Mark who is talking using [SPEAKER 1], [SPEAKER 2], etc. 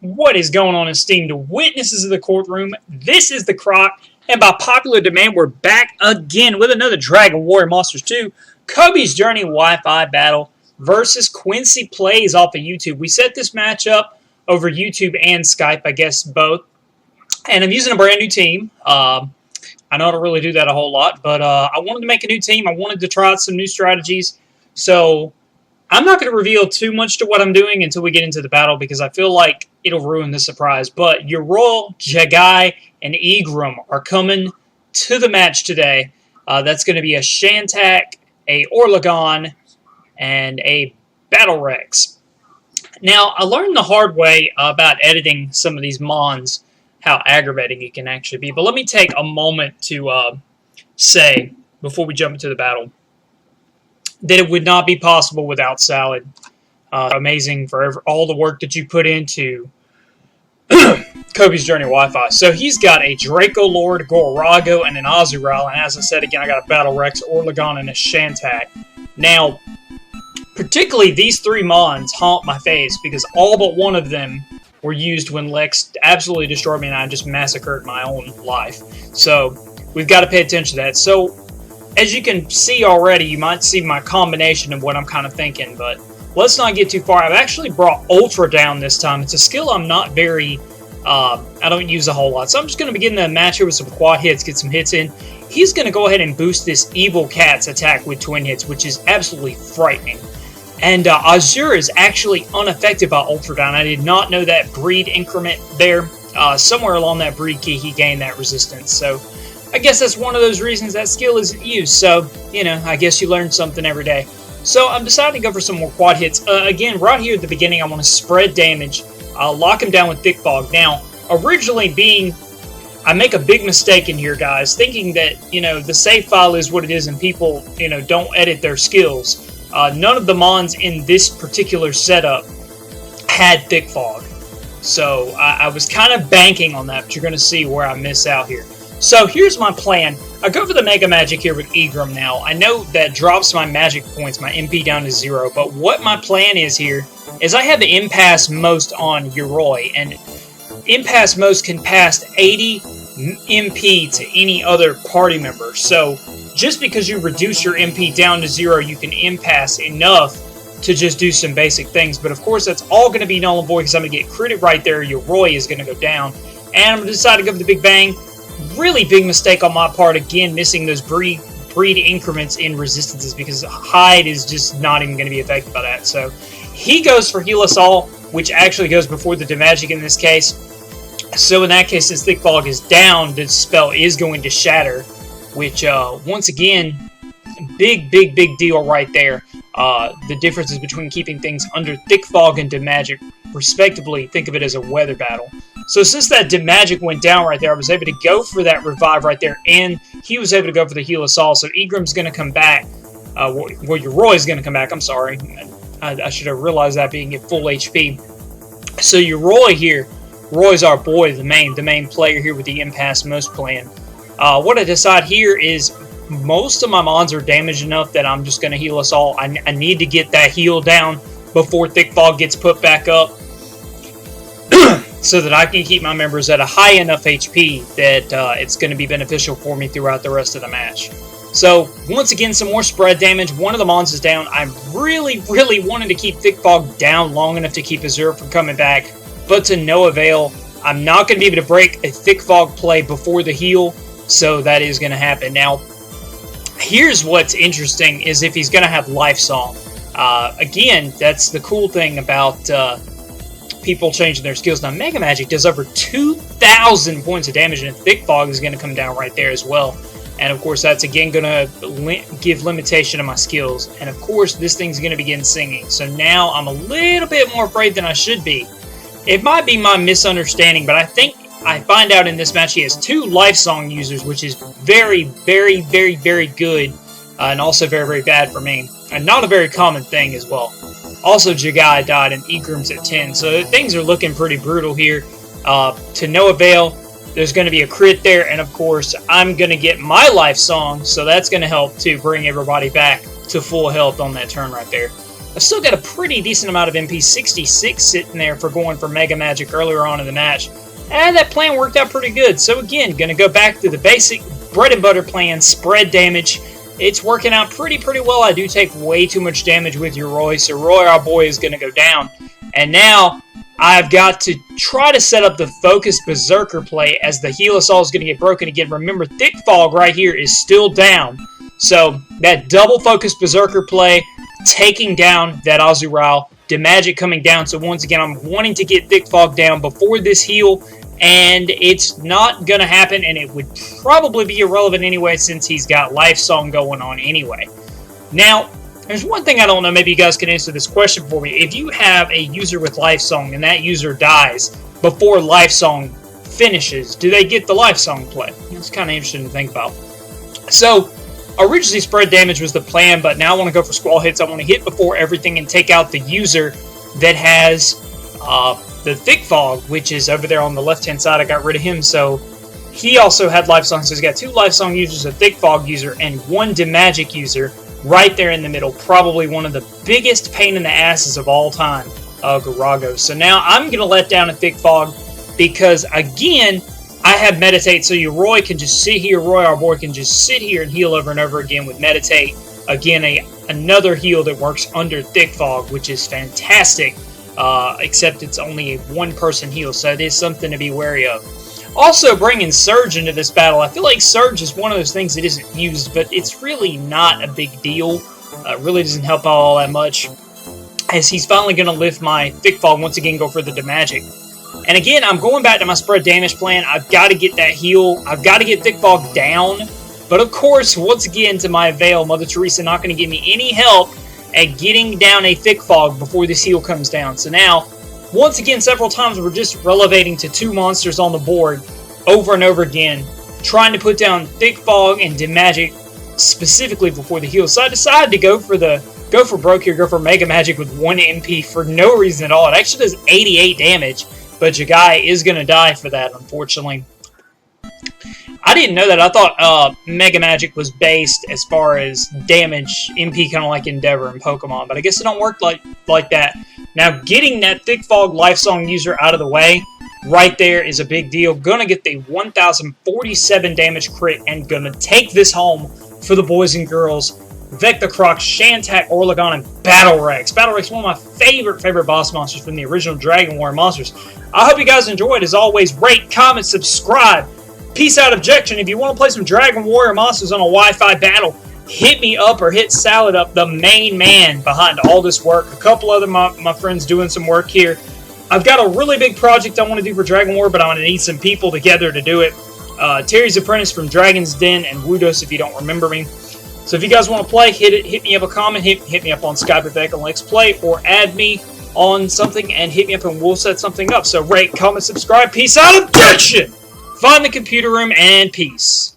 [SPEAKER 1] What is going on, esteemed witnesses of the courtroom? This is the Croc, and by popular demand, we're back again with another Dragon Warrior Monsters 2 Cobi's Journey Wi-Fi battle versus QuincyPlays off of YouTube. We set this match up over YouTube and Skype, I guess both, and I'm using a brand new team. I know I don't really do that a whole lot, but I wanted to make a new team. I wanted to try out some new strategies, so I'm not going to reveal too much to what I'm doing until we get into the battle because I feel like it'll ruin the surprise. But Uriel, Jagai, and Egram are coming to the match today. That's going to be a Shantak, a Orlegon, and a Battle Rex. Now, I learned the hard way about editing some of these mons, how aggravating it can actually be. But let me take a moment to say, before we jump into the battle, that it would not be possible without Salad. Amazing for all the work that you put into Cobi's Journey Wi-Fi. So he's got a Draco Lord, Gorago, and an Azurael. And as I said again, I got a Battle Rex, Orlegon, and a Shantak. Now, particularly these three mons haunt my face because all but one of them were used when Lexx absolutely destroyed me and I just massacred my own life. So we've got to pay attention to that. So as you can see already, you might see my combination of what I'm kind of thinking, but let's not get too far. I've actually brought Ultra down this time. It's a skill I'm not very, I don't use a whole lot. So I'm just going to begin the match here with some quad hits, get some hits in. He's going to go ahead and boost this Evil Cat's attack with twin hits, which is absolutely frightening. And Azure is actually unaffected by Ultra down. I did not know that breed increment there. Somewhere along that breed key, he gained that resistance. So I guess that's one of those reasons that skill isn't used. So, you know, I guess you learn something every day. So I'm deciding to go for some more quad hits. Again, right here at the beginning, I want to spread damage. I'll lock him down with Thick Fog. Now, originally I make a big mistake in here, guys, thinking that, you know, the save file is what it is and people, you know, don't edit their skills. None of the mons in this particular setup had Thick Fog. So I was kind of banking on that, but you're going to see where I miss out here. So here's my plan. I go for the Mega Magic here with Egram now. I know that drops my magic points, my MP down to 0, but what my plan is here is I have the Impasse Most on Uriel, and Impasse Most can pass 80 MP to any other party member. So just because you reduce your MP down to 0, you can Impasse enough to just do some basic things. But of course, that's all going to be null and void because I'm going to get critted right there. Uriel is going to go down. And I'm going to decide to go for the Big Bang. Really big mistake on my part, again, missing those breed increments in resistances because Hide is just not even going to be affected by that. So he goes for Heal Us All, which actually goes before the Demagic in this case. So in that case, since Thick Fog is down, the spell is going to shatter, which, once again, big deal right there. The differences between keeping things under Thick Fog and Demagic, respectively, think of it as a weather battle. So since that Demagic went down right there, I was able to go for that revive right there, and he was able to go for the Heal Us All. So Egram's going to come back. Well, Uriel is going to come back. I'm sorry. I should have realized that being at full HP. So Uriel here, Roy's our boy, the main player here with the Impasse Most plan. What I decide here is most of my mons are damaged enough that I'm just going to Heal Us All. I need to get that heal down before Thick Fog gets put back up so that I can keep my members at a high enough HP that it's going to be beneficial for me throughout the rest of the match. So, once again, some more spread damage. One of the mons is down. I'm really wanting to keep Thick Fog down long enough to keep Azure from coming back, but to no avail. I'm not going to be able to break a Thick Fog play before the heal, so that is going to happen. Now, here's what's interesting is if he's going to have Life Song. Again, that's the cool thing about people changing their skills. Now, Mega Magic does over 2,000 points of damage, and Thick Fog is going to come down right there as well. And, of course, that's, again, going to give limitation to my skills. And, of course, this thing's going to begin singing. So now I'm a little bit more afraid than I should be. It might be my misunderstanding, but I think I find out in this match he has 2 Life Song users, which is very good, and also very bad for me. And not a very common thing as well. Also, Jagai died and Egram's at 10, so things are looking pretty brutal here. To no avail, there's going to be a crit there, and of course, I'm going to get my Life Song, so that's going to help to bring everybody back to full health on that turn right there. I've still got a pretty decent amount of MP, 66 sitting there for going for Mega Magic earlier on in the match. And that plan worked out pretty good. So again, going to go back to the basic bread and butter plan, spread damage. It's working out pretty well. I do take way too much damage with your Roy, so Roy, our boy, is going to go down. And now I've got to try to set up the focused Berserker play as the Heal Us All is going to get broken again. Remember, Thick Fog right here is still down. So that double focused Berserker play, taking down that Azurael, Demagic coming down. So once again, I'm wanting to get Thick Fog down before this heal, and it's not going to happen, and it would probably be irrelevant anyway since he's got Life Song going on anyway. Now, there's one thing I don't know. Maybe you guys can answer this question for me. If you have a user with Life Song and that user dies before Life Song finishes, do they get the Life Song play? It's kind of interesting to think about. So, originally, spread damage was the plan, but now I want to go for squall hits. I want to hit before everything and take out the user that has the Thick Fog, which is over there on the left-hand side. I got rid of him, so he also had Life Song. So he's got 2 Life Song users, a Thick Fog user, and 1 Demagic user right there in the middle. Probably one of the biggest pain in the asses of all time, Garago. So now I'm going to let down a Thick Fog because, again, I have Meditate, so your Roy can just sit here. Roy, our boy, can just sit here and heal over and over again with Meditate. Again, another heal that works under Thick Fog, which is fantastic, except it's only a 1-person heal, so it is something to be wary of. Also, bringing Surge into this battle. I feel like Surge is one of those things that isn't used, but it's really not a big deal. It really doesn't help out all that much, as he's finally going to lift my Thick Fog once again, go for the Demagic. And again, I'm going back to my spread damage plan. I've got to get that heal. I've got to get Thick Fog down. But of course, once again, to my avail, Mother Teresa not going to give me any help at getting down a Thick Fog before this heal comes down. So now, once again, several times we're just relevating to 2 monsters on the board over and over again, trying to put down Thick Fog and Demagic specifically before the heal. So I decided to go for broke here, go for Mega Magic with 1 MP for no reason at all. It actually does 88 damage. But your guy is going to die for that, unfortunately. I didn't know that. I thought Mega Magic was based as far as damage, MP, kind of like Endeavor in Pokemon. But I guess it don't work like that. Now, getting that Thick Fog Life Song user out of the way right there is a big deal. Gonna get the 1,047 damage crit and gonna take this home for the boys and girls. Vec the Croc, Shantak, Orlegon, and Battle Rex. Battle Rex, one of my favorite boss monsters from the original Dragon Warrior monsters. I hope you guys enjoyed. As always, rate, comment, subscribe. Peace out, objection. If you want to play some Dragon Warrior monsters on a Wi-Fi battle, hit me up or hit Salad up, the main man behind all this work. A couple other my friends doing some work here. I've got a really big project I want to do for Dragon Warrior, but I'm going to need some people together to do it. Terry's Apprentice from Dragon's Den and Woodos, if you don't remember me. So if you guys want to play, hit me up a comment, hit me up on Skype at VecandLexxPlay, or add me on something and hit me up and we'll set something up. So rate, comment, subscribe. Peace out, objection! Find the computer room and peace.